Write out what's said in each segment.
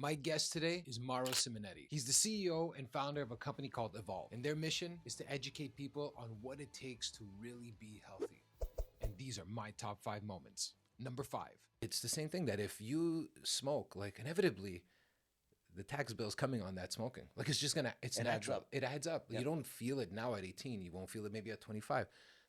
My guest today is Mauro Simonetti. He's the CEO and founder of a company called Evolve, and their mission is to educate people on what it takes to really be healthy. And these are my top 5 moments. Number 5. It's the same thing that if you smoke, like inevitably, the tax bill's coming on that smoking. Like it's natural. It adds up. Yep. You don't feel it now at 18. You won't feel it maybe at 25.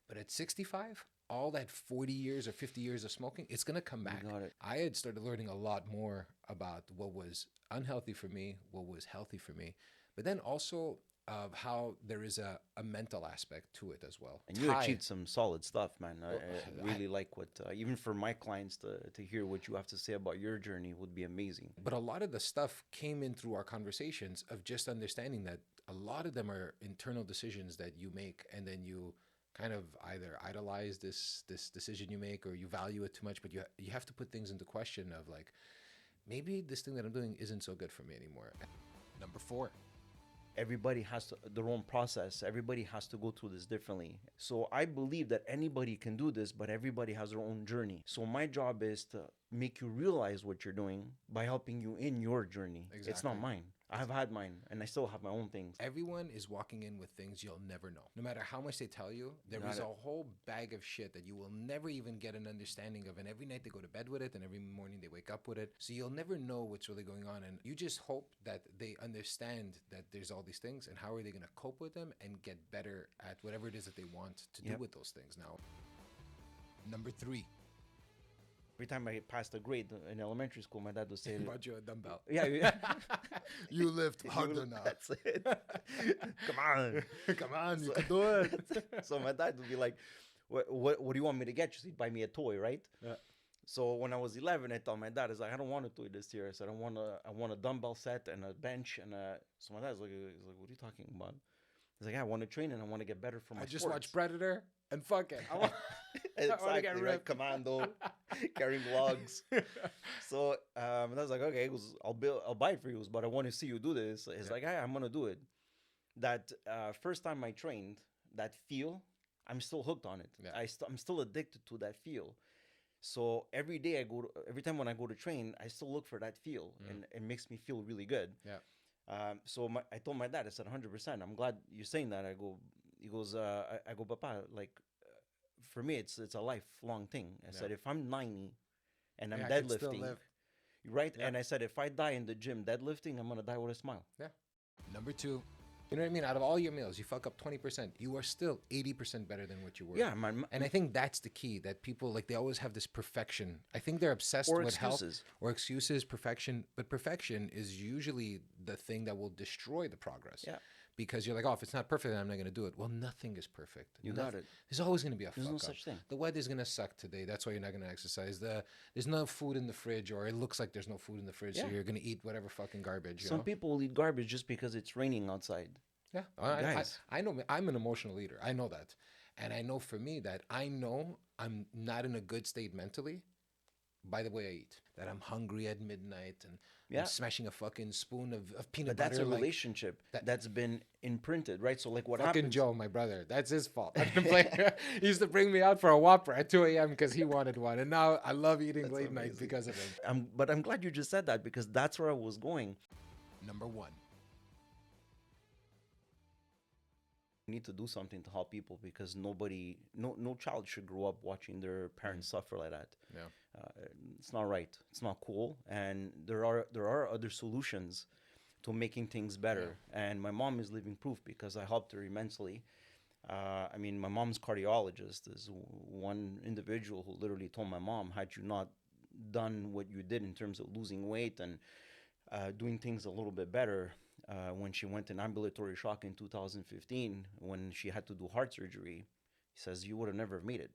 But at 65, all that 40 years or 50 years of smoking, it's going to come back. I had started learning a lot more about what was unhealthy for me, what was healthy for me, but then also of how there is a mental aspect to it as well. And you achieved some solid stuff, man. I really like what, even for my clients to hear what you have to say about your journey would be amazing. But a lot of the stuff came in through our conversations of just understanding that a lot of them are internal decisions that you make, and then you kind of either idolize this decision you make or you value it too much, but you have to put things into question of like, maybe this thing that I'm doing isn't so good for me anymore. Number 4. Everybody has their own process. Everybody has to go through this differently. So I believe that anybody can do this, but everybody has their own journey. So my job is to make you realize what you're doing by helping you in your journey. Exactly. It's not mine. I have had mine, and I still have my own things. Everyone is walking in with things you'll never know. No matter how much they tell you, there is a whole bag of shit that you will never even get an understanding of. And every night they go to bed with it, and every morning they wake up with it. So you'll never know what's really going on. And you just hope that they understand that there's all these things, and how are they going to cope with them and get better at whatever it is that they want to do with those things now. Number 3. Every time I passed a grade in elementary school, my dad would say, "Bought you a dumbbell." Yeah. You lift harder now. That's it. Come on. Come on, you can do it. So my dad would be like, what do you want me to get you? So he'd buy me a toy, right? Yeah. So when I was 11, I told my dad, I don't want a toy this year. I said, I want a dumbbell set and a bench. So my dad's like, what are you talking about? He's like, I want to train and I want to get better for my just watched Predator and fuck it. I want to get ripped. Right? Commando, carrying logs. So I was like, okay, I'll buy it for you, but I want to see you do this. He's like, I'm going to do it. That first time I trained, that feel, I'm still hooked on it. Yeah. I'm still addicted to that feel. So every every time when I go to train, I still look for that feel, and it makes me feel really good. Yeah. So I told my dad, I said, 100%. I'm glad you're saying that. He goes, Papa, like, for me, it's a lifelong thing. I said, if I'm 90 and I'm deadlifting, right? Yeah. And I said, if I die in the gym deadlifting, I'm going to die with a smile. Yeah. Number 2. You know what I mean? Out of all your meals, you fuck up 20%. You are still 80% better than what you were. Yeah, and I think that's the key, that people, like, they always have this perfection. I think they're obsessed with health or excuses, perfection. But perfection is usually the thing that will destroy the progress. Yeah. Because you're like, if it's not perfect, then I'm not going to do it. Well, nothing is perfect. You got it. There's always going to be a fuck up. There's no such thing. The weather's going to suck today. That's why you're not going to exercise. There's no food in the fridge, or it looks like there's no food in the fridge, so you're going to eat whatever fucking garbage. Some people will eat garbage just because it's raining outside. Yeah, I know. I'm an emotional eater. I know that. And I know for me that I know I'm not in a good state mentally by the way I eat. That I'm hungry at midnight and I'm smashing a fucking spoon of peanut butter. But that's a relationship that's been imprinted, right? So like what fucking happens... Joe, my brother, that's his fault. He used to bring me out for a Whopper at 2 a.m. because he wanted one. And now I love eating late night because of him. But I'm glad you just said that, because that's where I was going. Number 1. Need to do something to help people, because no child should grow up watching their parents suffer like that. It's not right. It's not cool. And there are other solutions to making things better. And my mom is living proof, because I helped her immensely. My mom's cardiologist is one individual who literally told my mom, had you not done what you did in terms of losing weight and doing things a little bit better, when she went in ambulatory shock in 2015, when she had to do heart surgery, he says, you would have never made it.